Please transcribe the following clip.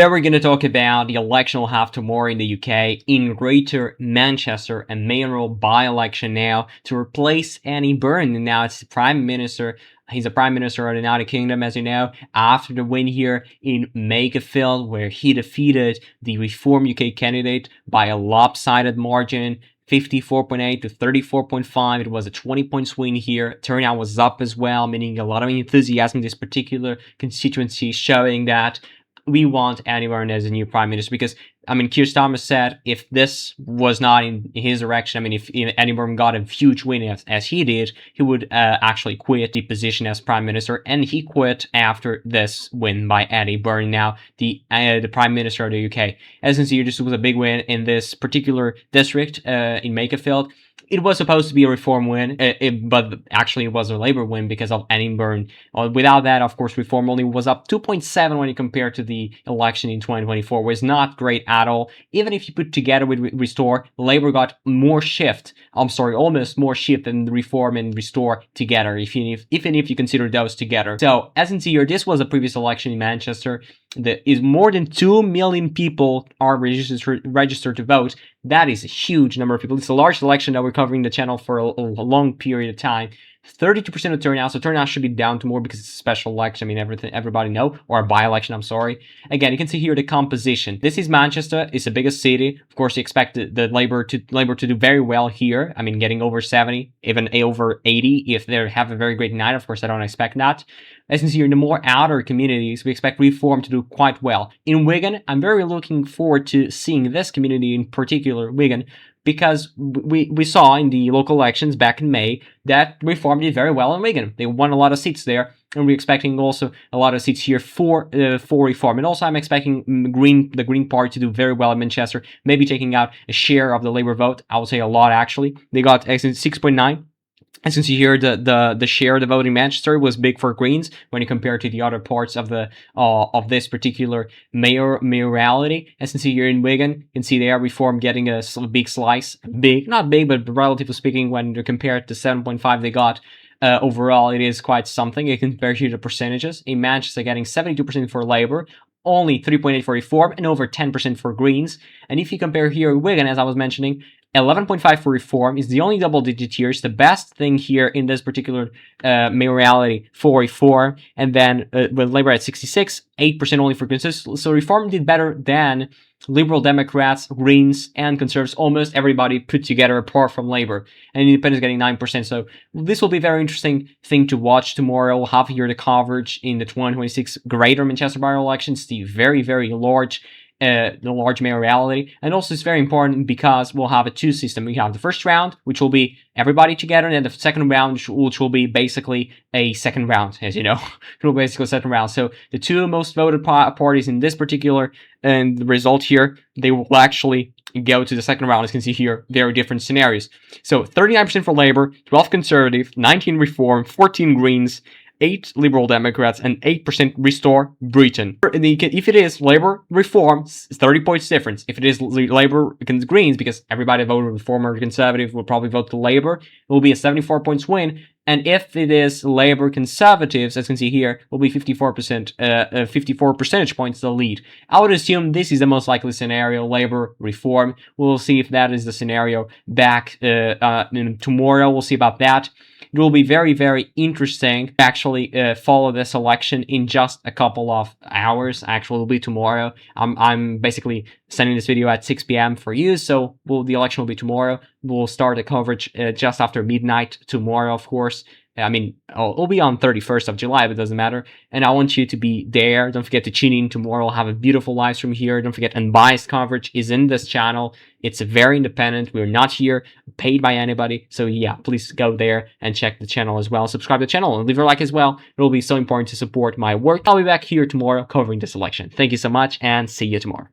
Today we're going to talk about the election we'll have tomorrow in the UK in Greater Manchester, a mayoral by-election now to replace Andy Byrne. Now it's the Prime Minister. He's a Prime Minister of the United Kingdom, as you know, after the win here in Makerfield, where he defeated the Reform UK candidate by a lopsided margin. 54.8 to 34.5. It was a 20-point swing here. Turnout was up as well, meaning a lot of enthusiasm in this particular constituency, showing that we want Andy Byrne as a new Prime Minister. Because, I mean, Keir Starmer said if this was not in his direction, I mean, if Andy Byrne got a huge win as he did, he would actually quit the position as Prime Minister. And he quit after this win by Andy Byrne, now the Prime Minister of the UK. As you can see, this was a big win in this particular district in Makerfield. It was supposed to be a Reform win, but actually it was a Labour win because of Andy Byrne. Without that, of course, Reform only was up 2.7 when you compare to the election in 2024, was not great at all. Even if you put together with Restore, Labour got more shift. Almost more shift than Reform and Restore together, even if you consider those together. So, as you can see here, this was a previous election in Manchester. There is more than 2 million people are registered to vote. That is a huge number of people. It's a large election that we're covering the channel for a long period of time. 32% of turnout, so turnout should be down to more because it's a special election. I mean, everybody know, or a by-election, I'm sorry. Again, you can see here the composition. This is Manchester. It's the biggest city. Of course, you expect the Labour to do very well here. I mean, getting over 70, even over 80 if they have a very great night. Of course, I don't expect that. As you can see here, in the more outer communities, we expect Reform to do quite well. In Wigan, I'm very looking forward to seeing this community in particular, Wigan, because we saw in the local elections back in May that Reform did very well in Wigan. They won a lot of seats there, and we're expecting also a lot of seats here for Reform. And also I'm expecting the Green Party to do very well in Manchester, maybe taking out a share of the Labour vote. I would say a lot, actually. They got 6.9. As you can see here, the share of the vote in Manchester was big for Greens when you compare it to the other parts of the of this particular mayorality. As you can see here in Wigan, you can see there Reform getting a big slice. Not big, but relatively speaking, when you compare it to 7.5 they got. Overall, it is quite something. You can compare here the percentages. In Manchester, getting 72% for Labour, only 3.8 for Reform, and over 10% for Greens. And if you compare here Wigan, as I was mentioning, 11.5 for Reform is the only double digit here. It's the best thing here in this particular mayorality for Reform. And then with Labour at 66, 8% only for Conservatives. So Reform did better than Liberal Democrats, Greens, and Conservatives, almost everybody put together apart from Labour. And Independents getting 9%. So this will be a very interesting thing to watch tomorrow. We'll have here the coverage in the 2026 Greater Manchester Mayoral Election. It's the very, very large mayorality, and also it's very important because we'll have a two system. We have the first round, which will be everybody together, and then the second round, which will be basically a second round, as you know. It will be basically a second round. So the two most voted parties in this particular and the result here, they will actually go to the second round. As you can see here, very different scenarios. So 39% for Labour, 12 Conservative, 19 Reform, 14 Greens, 8 Liberal Democrats, and 8% Restore Britain. If it is Labour Reform, it's 30 points difference. If it is Labour against Greens, because everybody voted Reform or Conservative will probably vote to Labour, it will be a 74 points win. And if it is Labour Conservatives, as you can see here, it will be 54 percentage points the lead. I would assume this is the most likely scenario, Labour Reform. We'll see if that is the scenario back tomorrow. We'll see about that. It will be very, very interesting to actually follow this election in just a couple of hours. Actually, it will be tomorrow. I'm basically sending this video at 6 p.m. for you, so the election will be tomorrow. We'll start the coverage just after midnight tomorrow, of course. I mean, it'll be on 31st of July, but it doesn't matter. And I want you to be there. Don't forget to tune in tomorrow. We'll have a beautiful live stream here. Don't forget, unbiased coverage is in this channel. It's very independent. We're not here paid by anybody. So yeah, please go there and check the channel as well. Subscribe to the channel and leave a like as well. It will be so important to support my work. I'll be back here tomorrow covering this election. Thank you so much and see you tomorrow.